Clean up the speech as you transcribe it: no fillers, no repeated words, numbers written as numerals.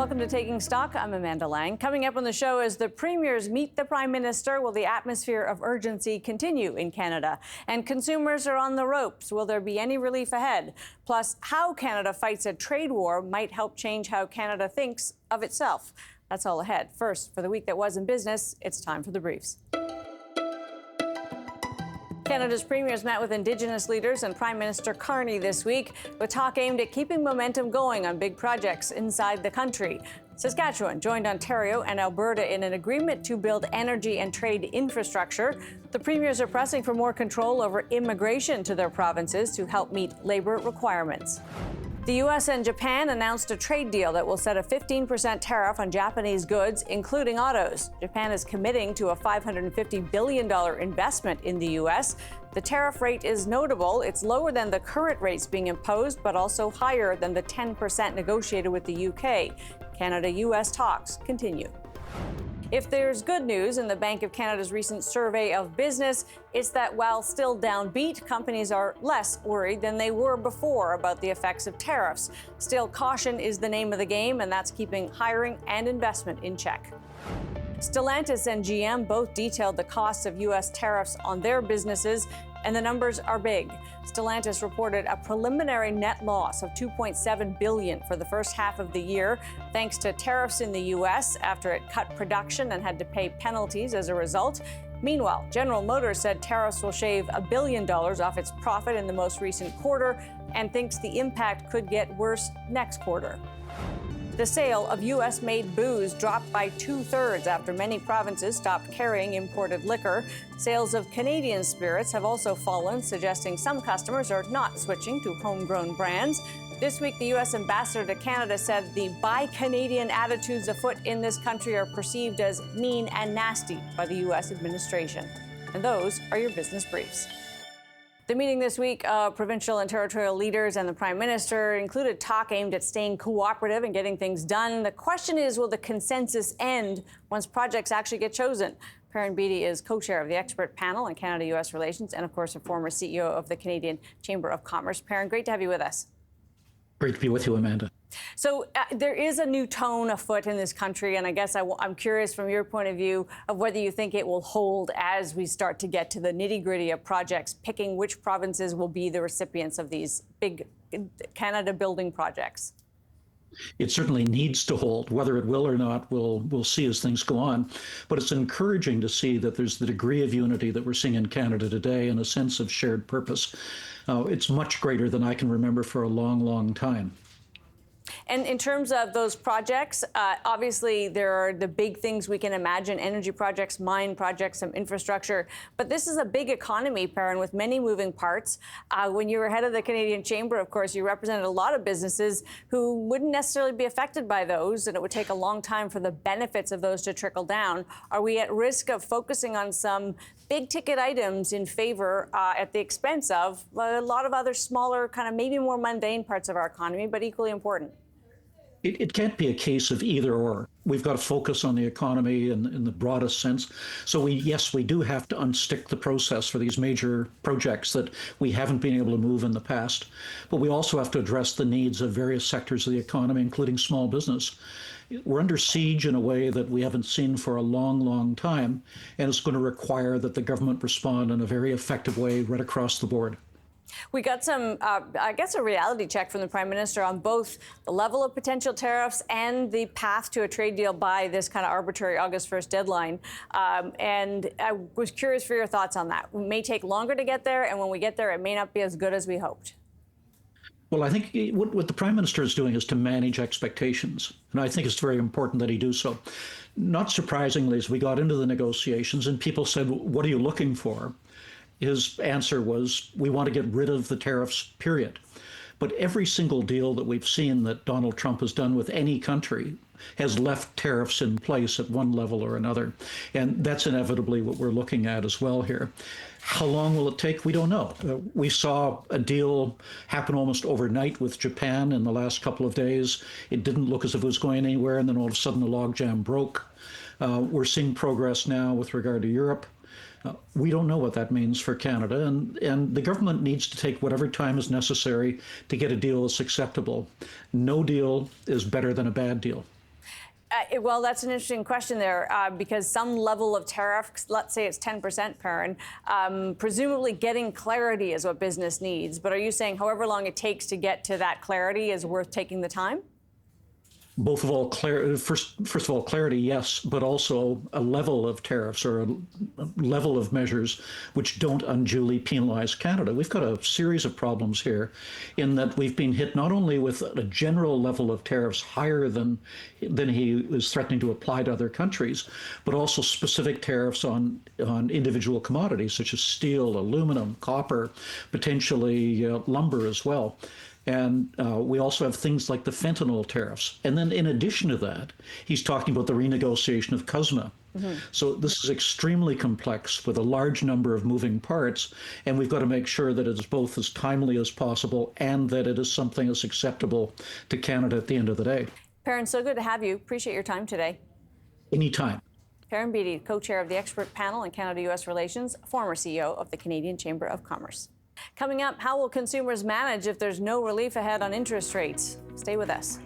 Welcome to Taking Stock. I'm Amanda Lang. Coming up on the show, as the premiers meet the Prime Minister, will the atmosphere of urgency continue in Canada? And consumers are on the ropes. Will there be any relief ahead? Plus, how Canada fights a trade war might help change how Canada thinks of itself. That's all ahead. First, for the week that was in business, it's time for the briefs. Canada's premiers met with Indigenous leaders and Prime Minister Carney this week, with talk aimed at keeping momentum going on big projects inside the country. Saskatchewan joined Ontario and Alberta in an agreement to build energy and trade infrastructure. The premiers are pressing for more control over immigration to their provinces to help meet labor requirements. The U.S. and Japan announced a trade deal that will set a 15% tariff on Japanese goods, including autos. Japan is committing to a $550 billion investment in the U.S. The tariff rate is notable. It's lower than the current rates being imposed, but also higher than the 10% negotiated with the U.K. Canada-U.S. talks continue. If there's good news in the Bank of Canada's recent survey of business, it's that while still downbeat, companies are less worried than they were before about the effects of tariffs. Still, caution is the name of the game, and that's keeping hiring and investment in check. Stellantis and GM both detailed the costs of U.S. tariffs on their businesses, and the numbers are big. Stellantis reported a preliminary net loss of $2.7 billion for the first half of the year, thanks to tariffs in the U.S. after it cut production and had to pay penalties as a result. Meanwhile, General Motors said tariffs will shave $1 billion off its profit in the most recent quarter and thinks the impact could get worse next quarter. The sale of U.S.-made booze dropped by 2/3 after many provinces stopped carrying imported liquor. Sales of Canadian spirits have also fallen, suggesting some customers are not switching to homegrown brands. This week, the U.S. ambassador to Canada said the Buy Canadian attitudes afoot in this country are perceived as mean and nasty by the U.S. administration. And those are your business briefs. The meeting this week of provincial and territorial leaders and the Prime Minister included talk aimed at staying cooperative and getting things done. The question is, will the consensus end once projects actually get chosen? Perrin Beatty is co-chair of the expert panel on Canada-U.S. relations and, of course, a former CEO of the Canadian Chamber of Commerce. Perrin, great to have you with us. Great to be with you, Amanda. So there is a new tone afoot in this country, and I guess I'm curious from your point of view of whether you think it will hold as we start to get to the nitty-gritty of projects, picking which provinces will be the recipients of these big Canada-building projects. It certainly needs to hold. Whether it will or not, we'll see as things go on. But it's encouraging to see that there's the degree of unity that we're seeing in Canada today and a sense of shared purpose. It's much greater than I can remember for a long, long time. And in terms of those projects, obviously there are the big things we can imagine: energy projects, mine projects, some infrastructure. But this is a big economy, Perrin, with many moving parts. When you were head of the Canadian Chamber, of course, you represented a lot of businesses who wouldn't necessarily be affected by those, and it would take a long time for the benefits of those to trickle down. Are we at risk of focusing on some big-ticket items in favor at the expense of a lot of other smaller, kind of maybe more mundane parts of our economy, but equally important? It can't be a case of either or. We've got to focus on the economy in the broadest sense. So yes, we do have to unstick the process for these major projects that we haven't been able to move in the past. But we also have to address the needs of various sectors of the economy, including small business. We're under siege in a way that we haven't seen for a long, long time, and it's going to require that the government respond in a very effective way right across the board. We got some, I guess, a reality check from the Prime Minister on both the level of potential tariffs and the path to a trade deal by this kind of arbitrary August 1st deadline. And I was curious for your thoughts on that. It may take longer to get there, and when we get there, it may not be as good as we hoped. Well, I think what the Prime Minister is doing is to manage expectations, and I think it's very important that he do so. Not surprisingly, as we got into the negotiations and people said, "What are you looking for?" His answer was, "We want to get rid of the tariffs, period." But every single deal that we've seen that Donald Trump has done with any country has left tariffs in place at one level or another. And that's inevitably what we're looking at as well here. How long will it take? We don't know. We saw a deal happen almost overnight with Japan in the last couple of days. It didn't look as if it was going anywhere, and then all of a sudden the logjam broke. We're seeing progress now with regard to Europe. We don't know what that means for Canada, and the government needs to take whatever time is necessary to get a deal that's acceptable. No deal is better than a bad deal. Well, that's an interesting question there, because some level of tariff, let's say it's 10%, Perrin, presumably getting clarity is what business needs. But are you saying however long it takes to get to that clarity is worth taking the time? Both of all, first of all, clarity, yes, but also a level of tariffs or a level of measures which don't unduly penalize Canada. We've got a series of problems here in that we've been hit not only with a general level of tariffs higher than he is threatening to apply to other countries, but also specific tariffs on individual commodities such as steel, aluminum, copper, potentially lumber as well. And we also have things like the fentanyl tariffs. And then in addition to that, he's talking about the renegotiation of CUSMA. So this is extremely complex with a large number of moving parts. And we've got to make sure that it is both as timely as possible and that it is something that's acceptable to Canada at the end of the day. Perrin, so good to have you. Appreciate your time today. Anytime. Perrin Beatty, co-chair of the expert panel on Canada-U.S. relations, former CEO of the Canadian Chamber of Commerce. Coming up, how will consumers manage if there's no relief ahead on interest rates? Stay with us.